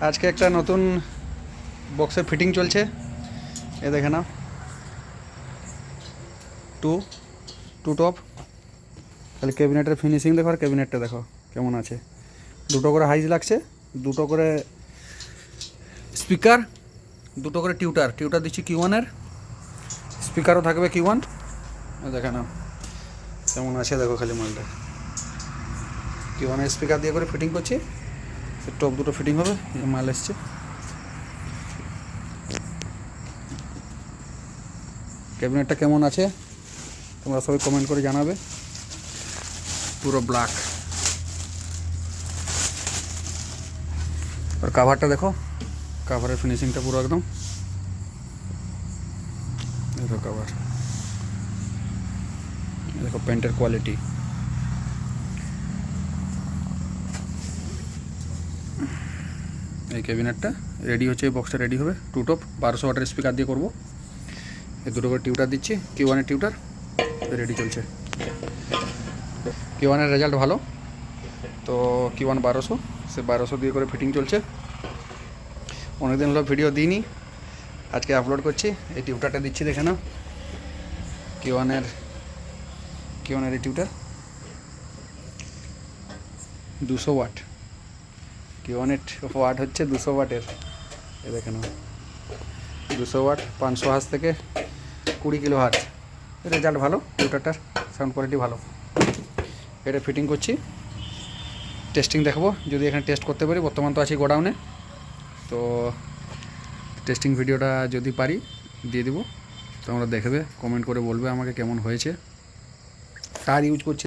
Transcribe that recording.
আজকে একটা নতুন বক্সের ফিটিং চলছে। এ দেখে না, টু টপ। তাহলে ক্যাবিনেটের ফিনিশিং দেখো আর ক্যাবিনেটটা দেখো কেমন আছে। দুটো করে হাইজ লাগছে, দুটো করে স্পিকার, দুটো করে টিউটার দিচ্ছি Q1-এর। স্পিকারও থাকবে Q1। দেখে না কেমন আছে, দেখো খালি মালটা। Q1-এর স্পিকার দিয়ে করে ফিটিং করছি। টপ দুটো ফিটিং হবে, মাল এসছে। ক্যাবিনেটটা কেমন আছে তোমরা সবাই কমেন্ট করে জানাবে। পুরো ব্ল্যাক। আর কাভারটা দেখো, কাভারের ফিনিশিংটা পুরো একদম দেখো। কাভার দেখো, পেন্টের কোয়ালিটি। এই ক্যাবিনেটটা রেডি হচ্ছে, এই বক্সটা রেডি হবে। টু টপ 1200 ওয়াটের স্পিকার দিয়ে করবো। এই দুটো করে টিউটার দিচ্ছি, Q1-এর টিউটার রেডি চলছে। Q1-এর রেজাল্ট ভালো, তো Q1 1200, সে 1200 দিয়ে করে ফিটিং চলছে। অনেকদিন হলো ভিডিও দিইনি, আজকে আপলোড করছি। এই টিউটারটা দিচ্ছি, দেখে না। Q1-এর এই টিউটার 200 ওয়াট। Q1-এর ওয়াট হচ্ছে 200 ওয়াটের। এ দেখে না, 200 ওয়াট, 500 হার্জ থেকে 20 কিলো হার্জ। রেজাল্ট ভালো, টিউটারটার সাউন্ড কোয়ালিটি ভালো। এটা ফিটিং করছি, টেস্টিং দেখবো যদি এখানে টেস্ট করতে পারি। বর্তমান তো আছি গোডাউনে, তো টেস্টিং ভিডিওটা যদি পারি দিয়ে দিব। তোমরা দেখবে, কমেন্ট করে বলবে আমাকে কেমন হয়েছে। তার ইউজ করছি।